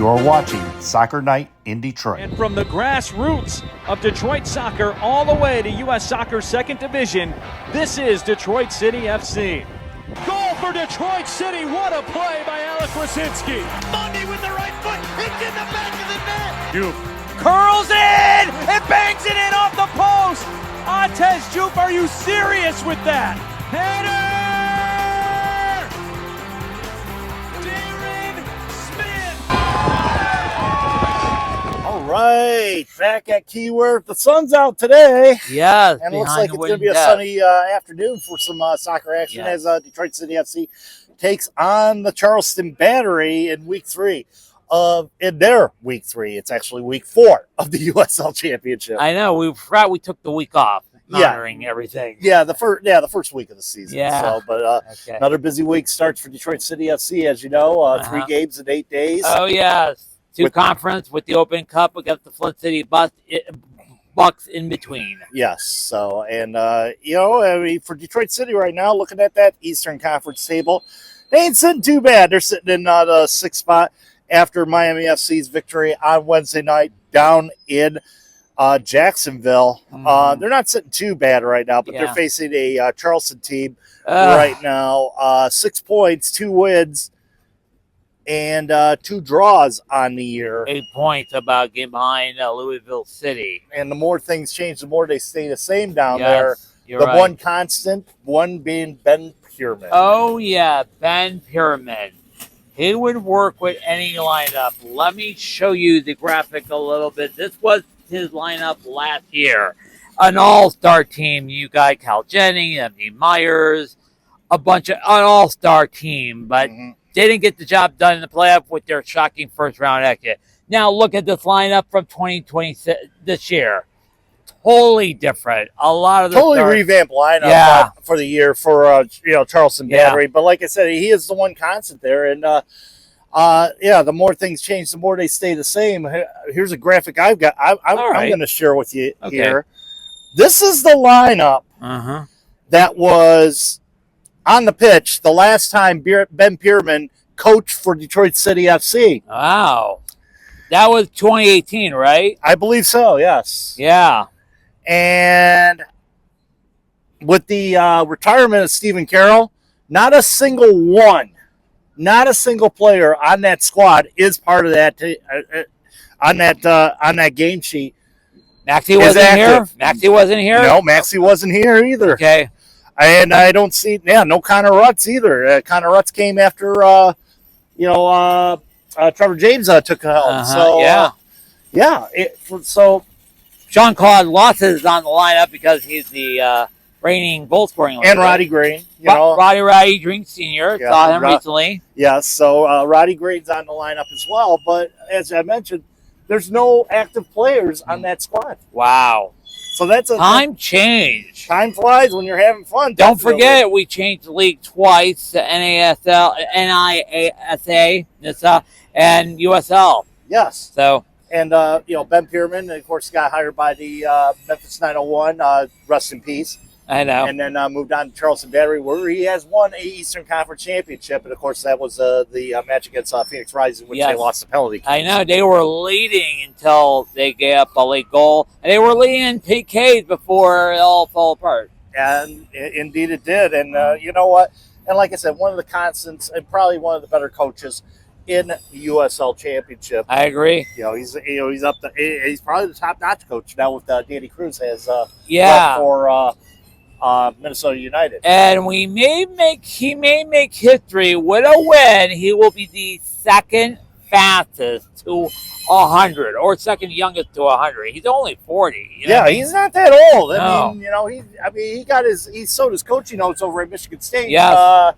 You're watching Soccer Night in Detroit. And from the grassroots of Detroit soccer all the way to U.S. Soccer's second division, this is Detroit City FC. Goal for Detroit City. What a play by Alec Wasinski. Monday with the right foot. It's in the back of the net. Jupe curls in and bangs it in off the post. Antez Jupe, are you serious with that? Header! All right, back at Keyworth. The sun's out today. Yes, and it looks like it's going to be a sunny afternoon for some soccer action as Detroit City FC takes on the Charleston Battery in week 3 in their week 3. It's actually week 4 of the USL Championship. I know. We forgot we took the week off, monitoring everything. Yeah, the first week of the season. Yeah. So, but another busy week starts for Detroit City FC, as you know. 3 games in 8 days. Oh yes. 2 conference with the Open Cup against the Flint City Bucks in between. Yes. So, and, I mean, for Detroit City right now, looking at that Eastern Conference table, they ain't sitting too bad. They're sitting in the 6th spot after Miami FC's victory on Wednesday night down in Jacksonville. They're not sitting too bad right now, but they're facing a Charleston team right now. 6 points, 2 wins, and 2 draws on the year. 8 points about getting behind Louisville City. And the more things change, the more they stay the same down there. You're right. One constant, one being Ben Pierman. Oh, yeah, Ben Pierman. He would work with any lineup. Let me show you the graphic a little bit. This was his lineup last year. An all-star team. You got Cal Jennings, M.D. Myers, an all-star team, but they didn't get the job done in the playoff with their shocking first-round exit. Now look at this lineup from 2020 this year. Totally different. A lot of the revamped lineup for the year for Charleston Battery. But like I said, he is the one constant there, and the more things change, the more they stay the same. Here's a graphic I've got. I'm going to share with you here. This is the lineup that was on the pitch the last time Ben Pierman coached for Detroit City FC. Wow. That was 2018, right? I believe so, yes. Yeah. And with the retirement of Stephen Carroll, not a single player on that squad is part of that on that game sheet. Maxie wasn't here? Maxie wasn't here? No, Maxie wasn't here either. Okay. And I don't see, no Connor Rutz either. Connor Rutz came after, Trevor James took a helm. So, Sean Claude Lawson is on the lineup because he's the reigning goal scoring leader. And Roddy Green. Roddy Green Sr. Saw him recently. Yes, so Roddy Green's on the lineup as well. But as I mentioned, there's no active players on that squad. Wow. So that's a time change. Time flies when you're having fun. Don't forget, we changed the league twice: the NISA, NISA, and USL. Yes. So, and Ben Pierman, of course, got hired by the Memphis 901. Rest in peace. I know. And then moved on to Charleston Battery, where he has won a Eastern Conference championship, and of course, that was the match against Phoenix Rising, which they lost the penalty. I know they were leading until they gave up a late goal, and they were leading in PKs before it all fell apart. And indeed, it did. And you know what? And like I said, one of the constants, and probably one of the better coaches in the USL Championship. I agree. He's up. He's probably the top-notch coach now with Danny Cruz has. For Minnesota United. And he may make history with a win. He will be the second fastest to 100 or second youngest to 100. He's only 40. He's not that old. No. He sowed his coaching notes over at Michigan State. Yes.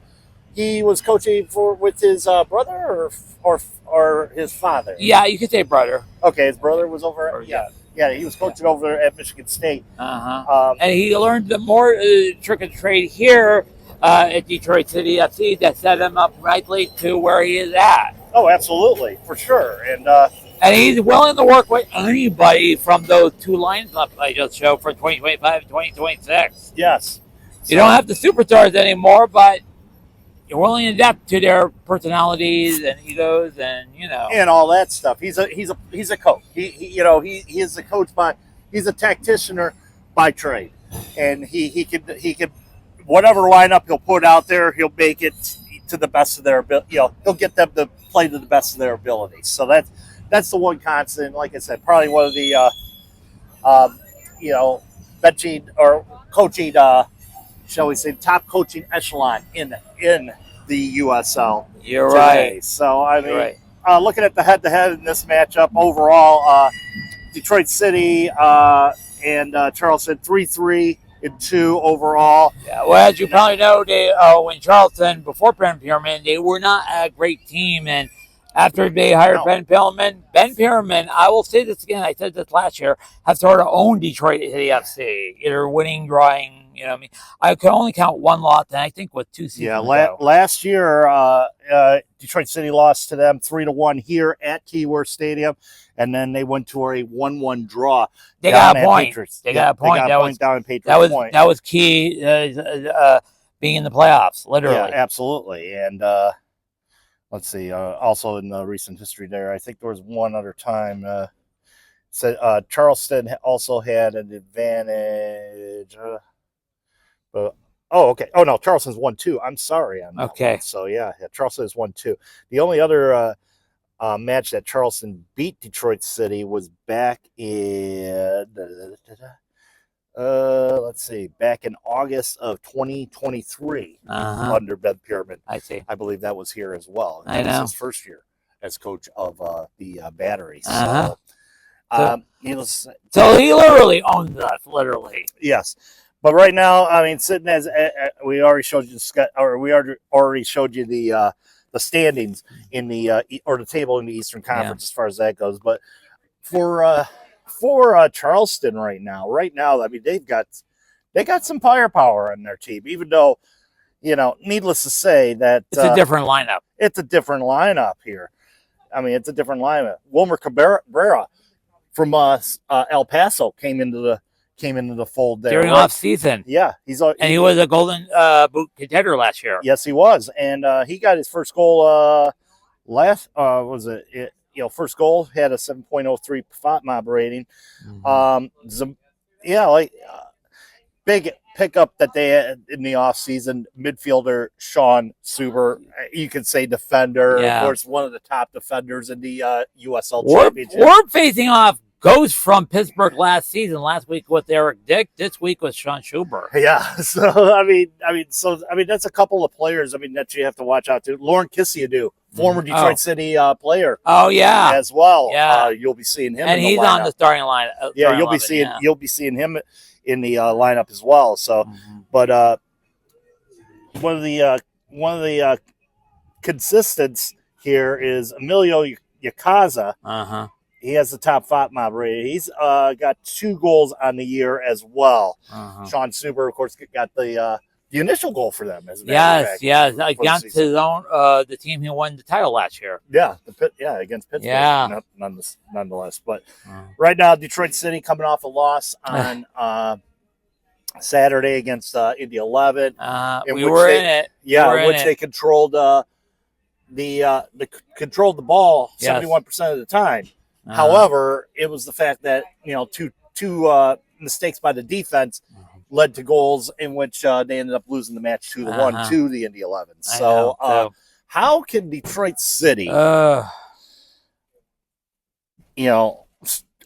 He was coaching with his brother or his father. Yeah, you could say brother. Okay, his brother was over. Yeah, he was coaching over there at Michigan State. And he learned the more trick of the trade here at Detroit City FC that set him up rightly to where he is at. Oh, absolutely, for sure. And he's willing to work with anybody from those 2 lineups I just showed for 2025 and 2026. Yes. You don't have the superstars anymore, but you're willing to adapt to their personalities and egos, and and all that stuff. He's a coach. He is a coach he's a tacticianer by trade, and he could whatever lineup he'll put out there, he'll make it to the best of their ability. He'll get them to play to the best of their abilities. So that's the one constant. Like I said, probably one of the benching or coaching, shall we say, top coaching echelon in the USL. You're today. right. So I mean, right. Looking at the head-to-head in this matchup overall, Detroit City and Charleston 3-3-2 overall. Yeah, well, as you probably know, they when Charleston before Ben Pierman, they were not a great team, and after they hired Ben Pierman, I will say this again. I said this last year. Have sort of owned Detroit City FC, either winning, drawing. I can only count one loss, and I think with 2 seasons ago. Last year, Detroit City lost to them 3-1 here at Keyworth Stadium, and then they went to a 1-1 draw. They got a point. They got a point down in Patriots Point. That was key, being in the playoffs, literally. Yeah, absolutely. And let's see. Also in the recent history there, I think there was one other time. Charleston also had an advantage. Okay. Oh no, Charleston's 1-2. I'm sorry. Okay. So yeah, Charleston is 1-2. The only other match that Charleston beat Detroit City was back in back in August of 2023 under Ben Pierman. I see. I believe that was here as well. I know. This is his first year as coach of the Batteries. So So he literally owns us, literally. yes. But right now, I mean, sitting as we already showed you, already showed you the standings in the or the table in the Eastern Conference as far as that goes. But for Charleston right now, I mean, they got some firepower on their team. Even though, needless to say that it's a different lineup. It's a different lineup here. I mean, it's a different lineup. Wilmer Cabrera from El Paso came into the fold there during off season. Yeah, he was a Golden Boot contender last year. Yes, he was, and he got his first goal first goal had a 7.03 FOTMOB rating. Big pickup that they had in the offseason. Midfielder Sean Suber, you could say defender. Of course, one of the top defenders in the USL Championship. We're facing off goes from Pittsburgh last season. Last week with Eric Dick. This week with Sean Schuber. Yeah. So I mean, that's a couple of players. I mean, that you have to watch out to. Lauren Kissiadu, former Detroit City player. Oh yeah, as well. Yeah, you'll be seeing him, and he's on the starting line. You'll be seeing him in the lineup as well. So, but one of the consistents here is Emilio Yacaza. He has the top FOTMOB rating. He's got 2 goals on the year as well. Sean Suber, of course, got the initial goal for them. Yes, against his own the team who won the title last year. Yeah, against Pittsburgh. Yeah, nonetheless. But right now, Detroit City coming off a loss on Saturday against Indy 11. We were in it. Yeah, which they controlled controlled the ball 71% of the time. However, it was the fact that two mistakes by the defense led to goals in which they ended up losing the match 2-1 to the Indy 11. So, how can Detroit City,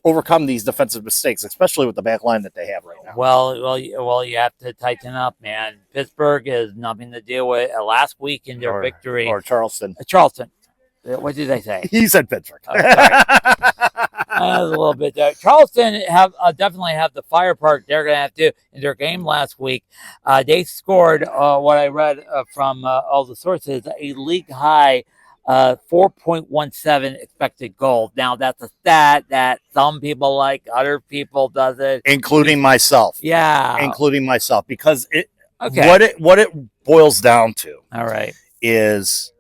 overcome these defensive mistakes, especially with the back line that they have right now? Well, you have to tighten up, man. Pittsburgh is nothing to deal with. Last week in their victory, or Charleston. What did I say? He said Pittsburgh. Oh, a little bit there. Charleston definitely have the fire part they're going to have to in their game last week. They scored what I read from all the sources, a league high 4.17 expected goals. Now that's a stat that some people like, other people doesn't, including myself. Yeah, including myself, because what it boils down to, all right, is,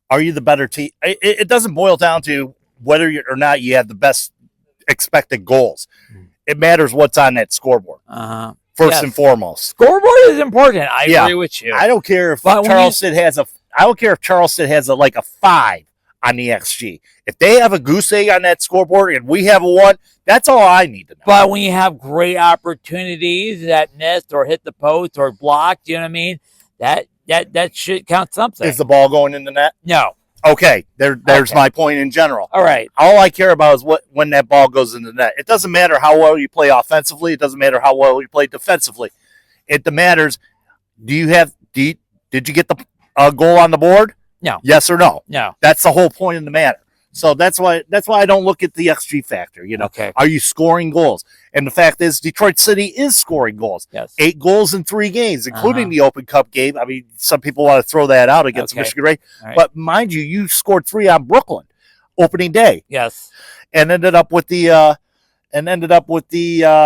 are you the better team? It doesn't boil down to whether or not you have the best expected goals. It matters what's on that scoreboard. First and foremost. Scoreboard is important. I agree with you. I don't care if Charleston has I don't care if Charleston has a 5 on the XG. If they have a goose egg on that scoreboard and we have a 1, that's all I need to know. But when you have great opportunities that missed or hit the post or blocked, you know what I mean? That should count something. Is the ball going in the net? No. Okay, there's my point in general. All right. All I care about is when that ball goes in the net. It doesn't matter how well you play offensively. It doesn't matter how well you play defensively. It matters. Did you get the goal on the board? No. Yes or no? No. That's the whole point of the matter. So that's why I don't look at the XG factor. Okay. Are you scoring goals? And the fact is, Detroit City is scoring goals. Yes. 8 goals in 3 games, including the Open Cup game. I mean, some people want to throw that out against Michigan Ray, right. But mind you scored 3 on Brooklyn opening day. Yes. And ended up with the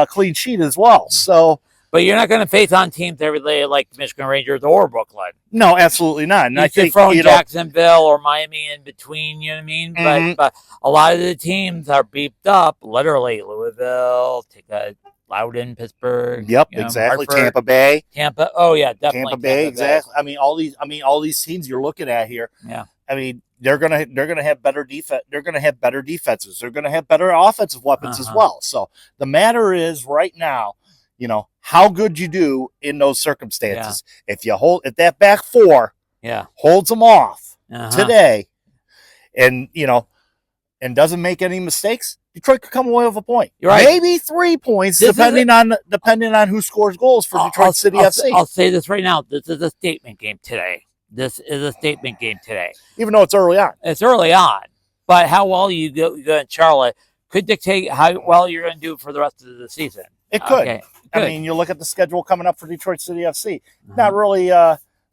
clean sheet as well. So. But you're not going to face on teams every day like Michigan Rangers or Brooklyn. No, absolutely not. And I think throw Jacksonville or Miami in between, you know what I mean? Mm-hmm. But a lot of the teams are beefed up, literally. Louisville, Loudoun, Pittsburgh. Yep, exactly. Hartford, Tampa. Oh yeah, definitely. Tampa Bay, exactly. I mean, all these teams you're looking at here. Yeah. I mean, they're gonna have better defense. They're gonna have better defenses. They're gonna have better offensive weapons as well. So the matter is right now, how good you do in those circumstances. Yeah. If that back 4 holds them off today and doesn't make any mistakes, Detroit could come away with a point. You're right. Maybe 3 points, depending on who scores goals for Detroit City FC. I'll say this right now. This is a statement game today. Even though it's early on. It's early on. But how well you go in Charlotte could dictate how well you're going to do for the rest of the season. It could. Okay. I mean, you look at the schedule coming up for Detroit City FC. Not really,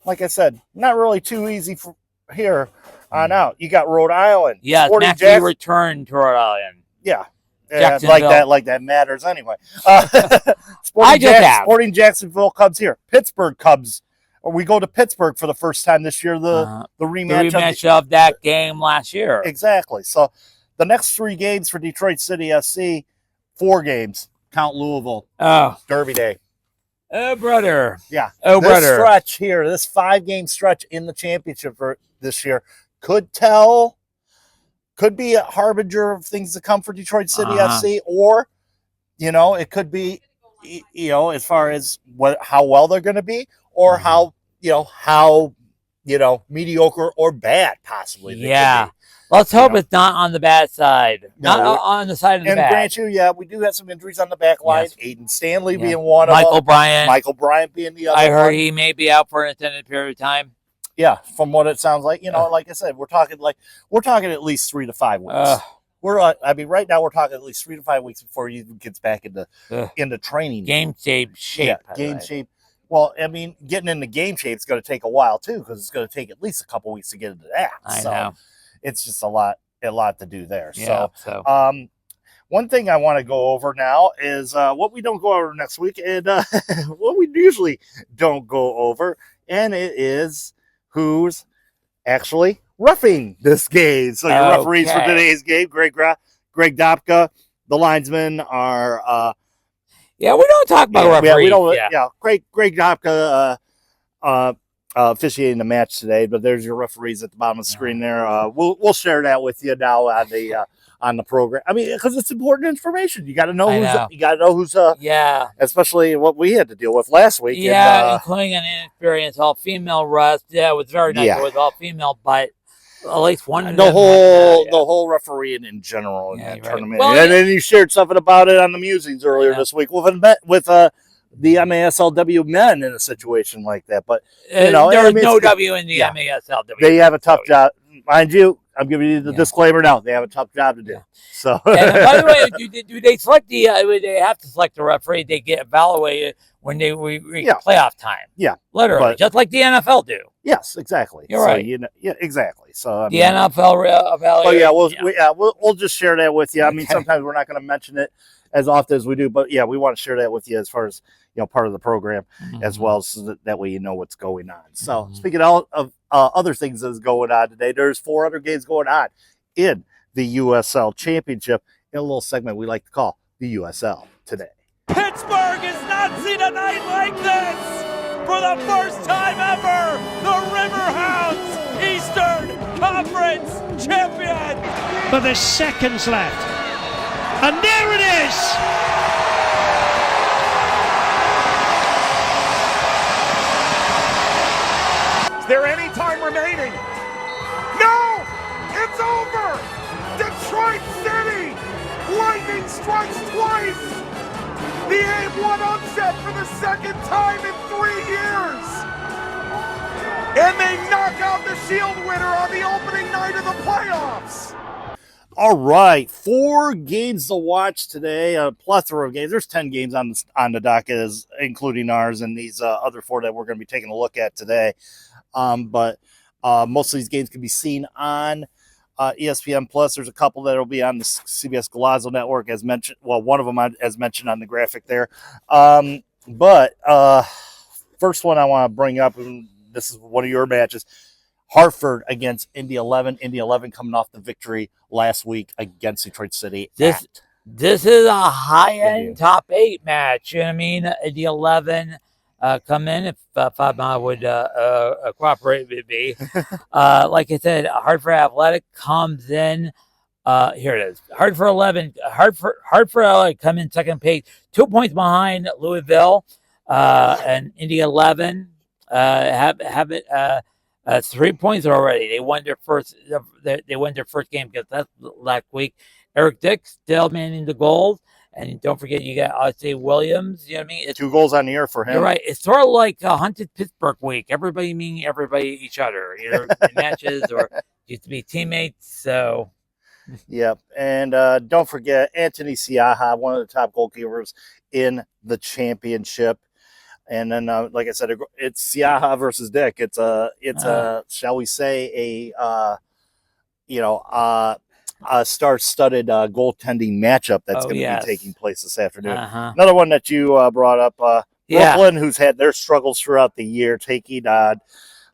like I said, not really too easy for here on out. You got Rhode Island. Yeah, Matthew returned to Rhode Island. Yeah. Like that matters anyway. Sporting Jacksonville Cubs here. Pittsburgh Cubs. Or we go to Pittsburgh for the first time this year. The rematch of that game last year. Exactly. So the next 3 games for Detroit City FC, 4 games. Count Louisville. Oh. Derby Day. Oh, brother. Yeah. Oh, this brother. Stretch here, this 5-game stretch in the championship for this year could be a harbinger of things to come for Detroit City FC, or, it could be, as far as how well they're going to be, or how mediocre or bad possibly. Yeah. Let's hope it's not on the bad side. Not on the side of the bad. And grant you, we do have some injuries on the back line. Yes. Aiden Stanley being one of them. Michael Bryant being the other. I heard he may be out for an extended period of time. Yeah, from what it sounds like. Like I said, we're talking at least 3 to 5 weeks. Right now we're talking at least 3 to 5 weeks before he gets back into training. Game shape. Yeah, game shape. Well, I mean, getting into game shape is going to take a while too, because it's going to take at least a couple weeks to get into that. I know. It's just a lot to do there. Yeah, so, one thing I want to go over now is what we don't go over next week, and what we usually don't go over, and it is who's actually roughing this game. So your referees for today's game, Greg Dopka. The linesmen are. We don't talk about referees. Yeah, we don't. Yeah, Greg Dopka. Officiating the match today, but there's your referees at the bottom of the screen there. We'll share that with you now on the program. I mean, because it's important information. You got to know who's. Especially what we had to deal with last week. Yeah, including an inexperienced all-female ref. Yeah, it was very nice. It was all-female, but at least one of the whole refereeing in general in that tournament. Well, and then you shared something about it on the musings earlier this week with the MASLW men in a situation like that. But there was no W in the MASLW. They have a tough job. Mind you, I'm giving you the disclaimer now. They have a tough job to do. So, and by the way, do they select they have to select the referee? They get evaluated when they reach playoff time. Yeah, literally, just like the NFL do. Yes, exactly. You're right. Exactly. So the NFL evaluate. We'll just share that with you. I mean, sometimes we're not going to mention it as often as we do, but we want to share that with you as far as part of the program as well, so that way you know what's going on. So speaking of other things that's going on today, there's 4 other games going on in the USL Championship in a little segment we like to call the USL Today. Pittsburgh has not seen a night like this. for the first time ever, the Riverhounds, Eastern Conference champion. But there's seconds left. And there it is! Is there any time remaining? No! It's over! Detroit City! Lightning strikes twice! The Abe won upset for the second time in 3 years! And they knock out the Shield winner on the opening night of the playoffs! All right, 4 games to watch today. A plethora of games. There's 10 games on the docket, including ours and these other 4 that we're going to be taking a look at today. But most of these games can be seen on ESPN Plus. There's a couple that will be on the CBS Golazo network, as mentioned. Well, one of them as mentioned on the graphic there. But first one I want to bring up, and this is one of your matches. Hartford against Indy 11. Indy 11 coming off the victory last week against Detroit City. This is a high-end top 8 match. You know what I mean? Indy 11 come in if Bob would cooperate with me. Like I said, Hartford Athletic comes in. Here it is. Hartford 11. Hartford Athletic come in second place, 2 points behind Louisville, and Indy 11 have it. 3 points already. They won their first. They won their first game because that's last week. Eric Dick still manning the goals, and don't forget you got Isaiah Williams. You know what I mean? It's 2 goals on the year for him. You're right. It's sort of like a Hunted Pittsburgh week. Everybody meaning everybody each other. Either in matches or used to be teammates. So. Yep, and don't forget Anthony Siaha, one of the top goalkeepers in the championship. And then, like I said, it's Siaha versus Dick. It's a shall we say, a star-studded goaltending matchup that's going to be taking place this afternoon. Another one that you brought up, Brooklyn, who's had their struggles throughout the year, taking on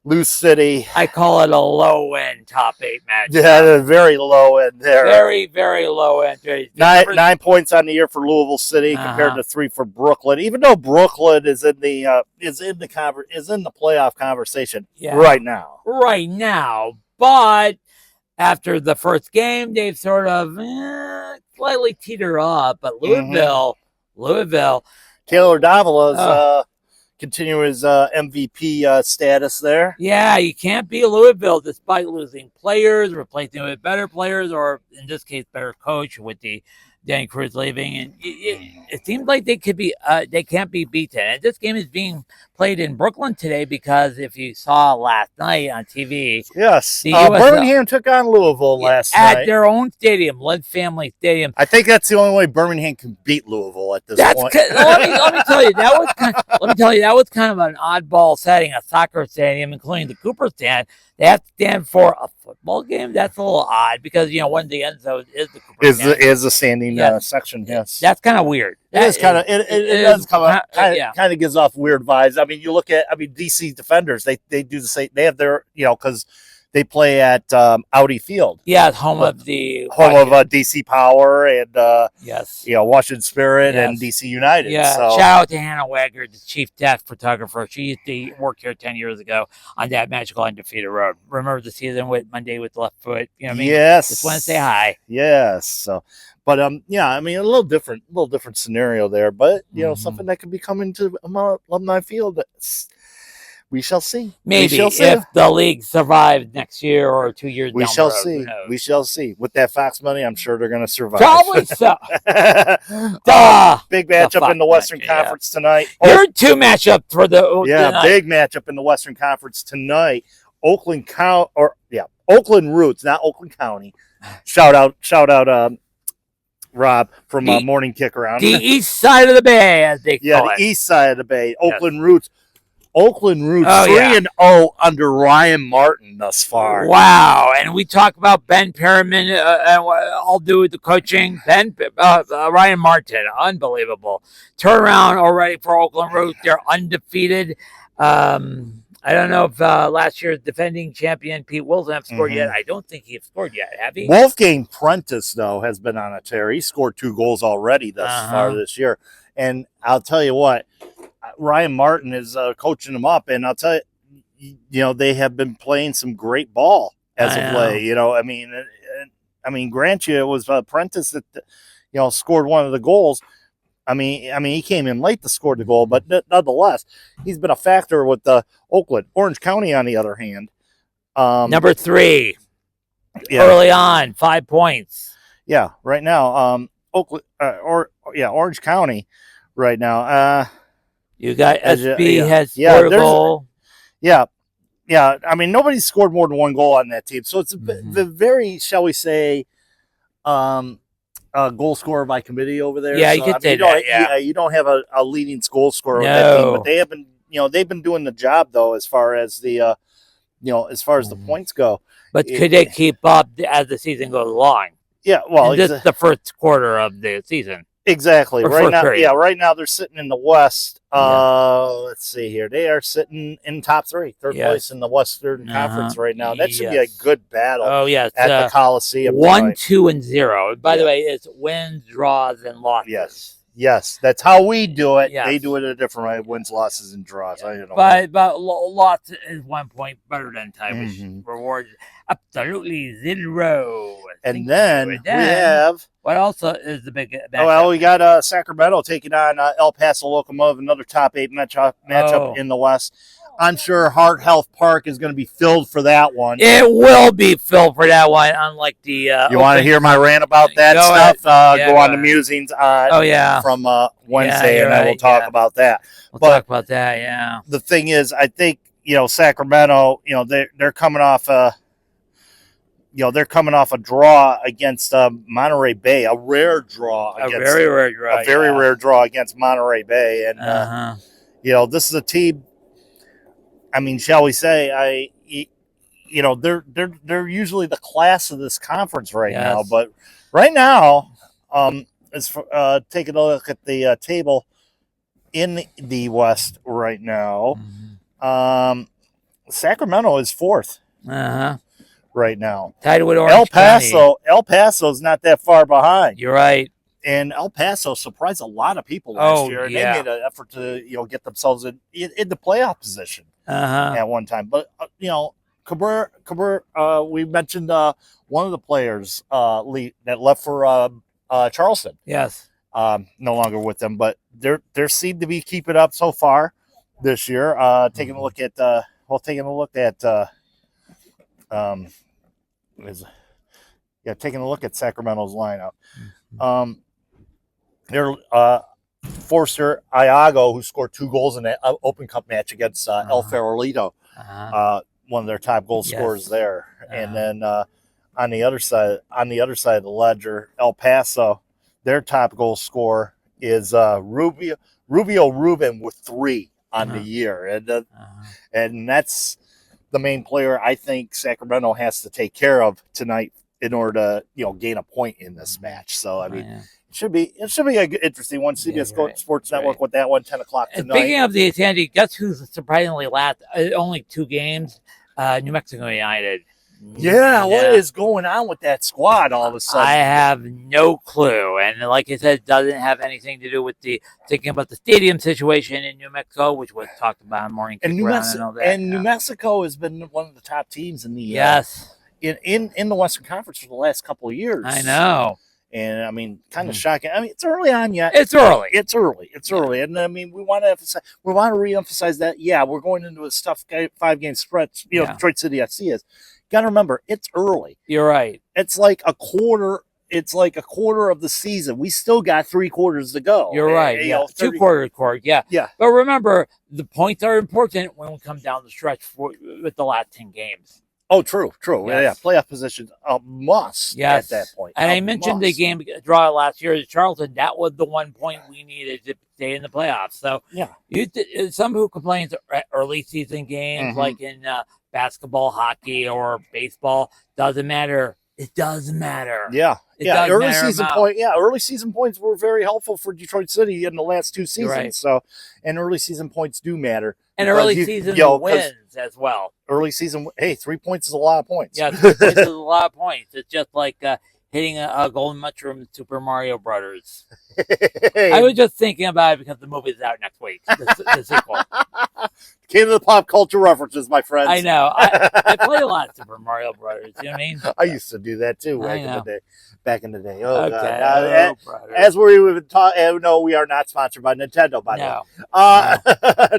Loose City. I call it a low-end top 8 match. Yeah, very low end there. Very, very low end. 9 points on the year for Louisville City compared to 3 for Brooklyn. Even though Brooklyn is in the playoff conversation right now. Right now, but after the first game, they've sort of slightly teetered up. But Louisville, Taylor Davila continue his MVP status there. Yeah, you can't beat Louisville despite losing players, replacing with better players, or in this case, better coach with the Danny Cruz leaving. And it seems like they can't be beaten. And this game is being played in Brooklyn today because if you saw last night on TV, yes, Birmingham took on Louisville last night at their own stadium, Led Family Stadium. I think that's the only way Birmingham can beat Louisville at this point. Let me tell you, that was kind of an oddball setting, a soccer stadium, including the Cooper stand. They have to stand for a football game. That's a little odd because one of the end zones is the Cooper stand. Is the standing section. Yes, that's kind of weird. It kind of gives off weird vibes. I mean, you look at DC Defenders. They do the same. They have their because they play at Audi Field. Yeah, home of DC Power and yes, Washington Spirit and DC United. Yeah, so. Shout out to Hannah Wagner, the chief death photographer. She used to work here 10 years ago on that magical undefeated road. Remember the season with Monday with the left foot? You know what I mean? Yes. Just want to say hi. Yes. So, but a little different scenario there. But something that could be coming to Alumni Field. We shall see. Maybe if the league survives next year or 2 years. We shall see. We shall see. With that Fox money, I'm sure they're going to survive. Probably so. Big matchup in the Western Conference tonight. There are 2 matchups for the big matchup in the Western Conference tonight. Oakland Roots, not Oakland County. Shout out, Rob from Morning Kick Around. The east side of the bay, as they call it. The east side of the bay. Oakland Roots. 3-0 under Ryan Martin thus far. Wow. And we talk about Ben Perriman, all due with the coaching. Ryan Martin, unbelievable. Turnaround already for Oakland Roots. They're undefeated. I don't know if last year's defending champion Pete Wilson have scored yet. I don't think he's scored yet. Have he? Wolfgang Prentice, though, has been on a tear. He scored 2 goals already thus far this year. And I'll tell you what, Ryan Martin is coaching them up, and I'll tell you, they have been playing some great ball as of late. I mean, grant you, it was Prentice that scored one of the goals. I mean, he came in late to score the goal, but nonetheless, he's been a factor with Oakland. Orange County, on the other hand, number 3, yeah, early on, 5 points. yeah. Right now, Oakland Orange County, right now. You got SB has scored a goal. Yeah. I mean, nobody's scored more than one goal on that team, so it's the very, shall we say, goal scorer by committee over there. Yeah, you could say that. Yeah, you don't have a leading goal scorer on that team, but they have been, they've been doing the job though, as far as the, the points go. But could they keep up as the season goes along? Yeah, well, this is the first quarter of the season. Exactly. Or right now, period. right now they're sitting in the West. Let's see here. They are sitting in top 3, third place in the Western Conference right now. That should be a good battle. Oh yes, at the Coliseum. 1, 2, and 0. By the way, it's wins, draws, and losses. Yes, that's how we do it. Yes. They do it a different way: wins, losses, and draws. But lots is 1 point better than time, which rewards absolutely 0. And then we have. What else is the big matchup? Well, we got Sacramento taking on El Paso Locomotive, another top 8 matchup in the West. I'm sure Heart Health Park is going to be filled for that one. It will be filled for that one, unlike the... you want to hear my rant about that stuff? Go on to Musings from Wednesday, and I will talk about that. We'll talk about that, yeah. The thing is, I think, Sacramento, they're coming off they're coming off a draw against Monterey Bay, a rare draw. A very rare draw against Monterey Bay. And, this is a team, I mean, shall we say, they're usually the class of this conference right now. But right now, taking a look at the table in the West right now, Sacramento is 4th. Right now, tied with Orange County. El Paso's not that far behind. You're right. And El Paso surprised a lot of people last year, and they made an effort to get themselves in the playoff position at one time. But Cabrera, we mentioned one of the players that left for Charleston. Yes, no longer with them, but they seem to be keeping up so far this year. Taking a look at taking a look at Sacramento's lineup. They're Forster Iago, who scored 2 goals in that Open Cup match against El Farolito, one of their top goal scorers there. And then on the other side of the ledger, El Paso, their top goal scorer is Rubio Rubin with 3 on the year, and that's the main player I think Sacramento has to take care of tonight in order to gain a point in this match. So I mean, it should be a good, interesting one. CBS Sports Network with that one, 10 o'clock tonight. And speaking of the Sandy, guess who's surprisingly last? Only 2 games. New Mexico United. Yeah, what is going on with that squad all of a sudden? I have no clue. And like I said, it doesn't have anything to do with thinking about the stadium situation in New Mexico, which was talked about in morning. And New Mexico has been one of the top teams in the in the Western Conference for the last couple of years. I know. And I mean, kind of shocking. I mean, it's early on yet. It's early. And I mean, we want to reemphasize that. Yeah, we're going into a tough 5-game stretch. Detroit City FC is. Got to remember, it's early. You're right. It's like a quarter. It's like a quarter of the season. We still got 3 quarters to go. You're right. 2 quarters. Yeah. But remember, the points are important when we come down the stretch with the last 10 games. Oh, true. Yes. Yeah, playoff position a must at that point. And I mentioned the game draw last year at Charleston. That was the 1 point we needed to stay in the playoffs. So some who complains early season games like in basketball, hockey, or baseball, doesn't matter. It does matter. Early season points were very helpful for Detroit City in the last 2 seasons. Right. So, and early season points do matter. And early season wins as well. Early season, 3 points is a lot of points. Yeah, 3 points is a lot of points. It's just like hitting a golden mushroom in Super Mario Brothers. I was just thinking about it because the movie's out next week. The sequel. King of the pop culture references, my friends. I know. I play a lot of Super Mario Brothers. You know what I mean? I used to do that too back in the day. Oh, okay. God. As we would talk, no, we are not sponsored by Nintendo, by the way.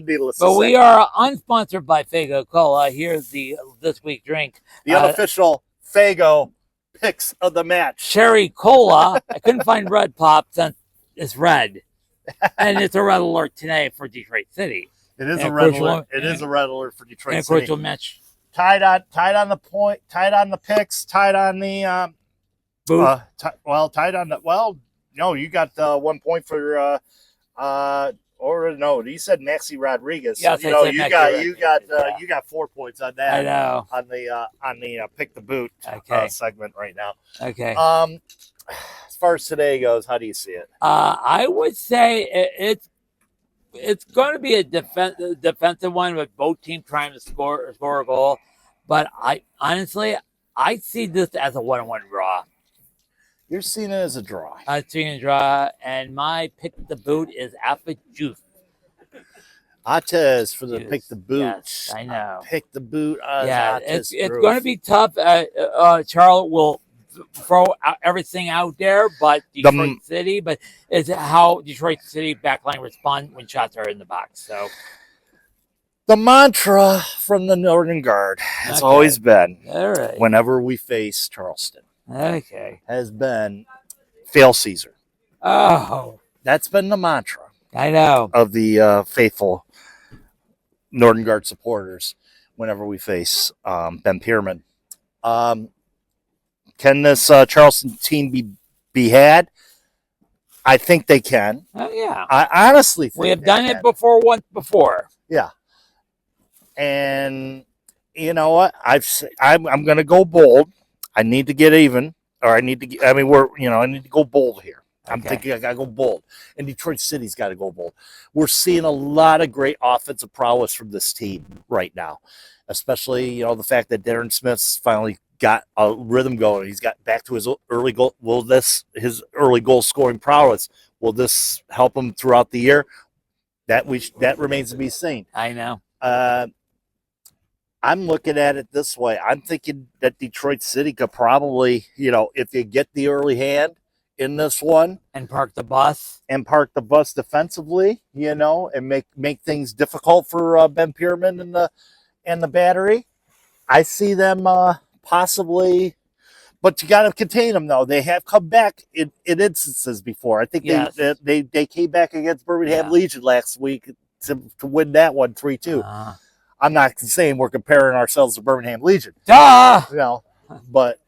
Needless to say. But we are unsponsored by Fago Cola. Here's the this week drink. The unofficial Fago picks of the match. Cherry Cola. I couldn't find Red Pop since it's red. And it's a red alert today for Detroit City. It is a red alert. It is a red alert for Detroit and City. And a crucial match. Tied on the point, tied on the picks, tied on the tied on the no, you got 1 point for or no, you said Maxi Rodriguez. Yes, you got 4 points on that. I know. On the pick the boot segment right now. Okay. As far as today goes, how do you see it? I would say it's going to be a defensive one with both teams trying to score a goal. But I see this as a 1-1 draw. You're seeing it as a draw. I'm seeing a draw, and my pick the boot is Alpha Juice. Atez for the pick the boot. Yes, I know. Pick the boot. It's going to be tough. Charlotte will throw everything out there, but Detroit City. But it's how Detroit City backline respond when shots are in the box. So the mantra from the Northern Guard has always been, whenever we face Charleston, has been fail Caesar. Oh, that's been the mantra. I know of the faithful Northern Guard supporters whenever we face Ben Pierman. Can this Charleston team be had? I think they can. Oh, yeah. I honestly think we have done it once before. Yeah. And you know what? I'm going to go bold. I need to get even, or I need to. I need to go bold here. I'm thinking I got to go bold. And Detroit City's got to go bold. We're seeing a lot of great offensive prowess from this team right now, especially, the fact that Darren Smith's finally got a rhythm going. He's got back to his early goal. His early goal scoring prowess, will this help him throughout the year? That remains to be seen. I know. I'm looking at it this way. I'm thinking that Detroit City could probably, if you get the early hand in this one and park the bus defensively, and make things difficult for Ben Pierman and the battery. I see them possibly, but you got to contain them though. They have come back in instances before. I think they came back against Birmingham Legion last week to win that one 3-2. I'm not saying we're comparing ourselves to Birmingham Legion. But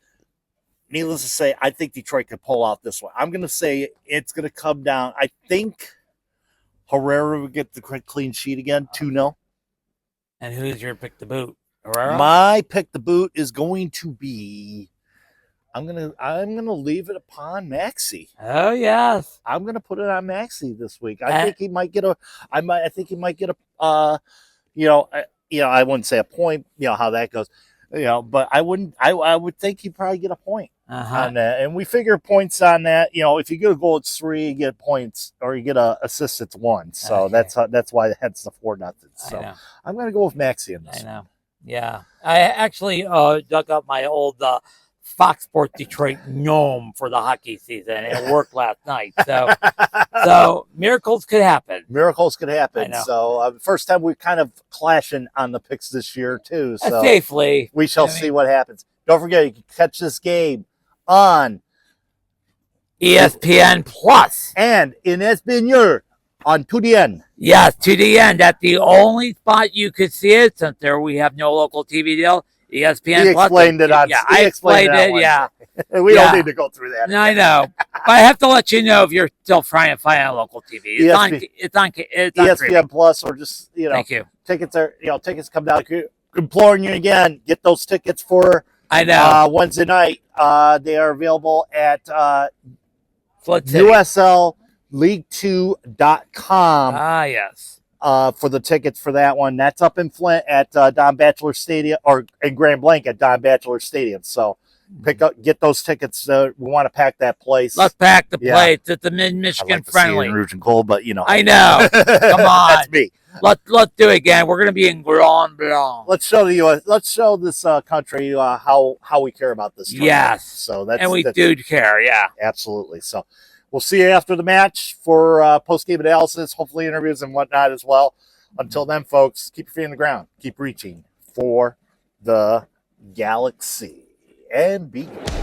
needless to say, I think Detroit could pull out this one. I'm going to say it's going to come down. I think Herrera will get the clean sheet again, 2-0. And who's your pick the boot? Herrera? My pick the boot is going to be, I'm gonna leave it upon Maxi. Oh yes. I'm gonna put it on Maxi this week. I think he might get I think he might get a I wouldn't say a point, how that goes, but I would think he'd probably get a point on that. And we figure points on that. If you get a goal, it's 3, you get points, or you get a assist, it's 1. So that's why that's the 4-0. So I'm going to go with Maxi in this. I know. Yeah. I actually dug up my old Fox Sports Detroit gnome for the hockey season. It worked last night. So miracles could happen. Miracles could happen. So first time we're kind of clashing on the picks this year too. So safely. We shall see what happens. Don't forget, you can catch this game on ESPN Plus and in Español on To The End. Yes, To The End. That's the only spot you could see it since we have no local TV deal. ESPN He Plus. Explained it on. Yeah, I explained it. Yeah. We don't need to go through that. No, I know. But I have to let you know if you're still trying to find a local TV. It's on ESPN Plus, or just Thank you. Tickets are tickets come down. Imploring you again, get those tickets for Wednesday night. They are available at USL League2.com. Yes. For the tickets for that one. That's up in Flint at Don Bachelor Stadium, or in Grand Blanc at Don Bachelor Stadium. So get those tickets. We want to pack that place. Let's pack the Yeah. place. It's the I'd Mid-Michigan like to see it friendly. in Rouge and Gold, but you know. I know. Come on. That's me. Let's do it again. We're gonna be in Grand Blanc. Let's show the U.S. Let's show this country how we care about this tournament. Yes. So that's And we do care, yeah. absolutely. So we'll see you after the match for post-game analysis, hopefully interviews and whatnot as well. Until then, folks, keep your feet on the ground. Keep reaching for the galaxy and be good.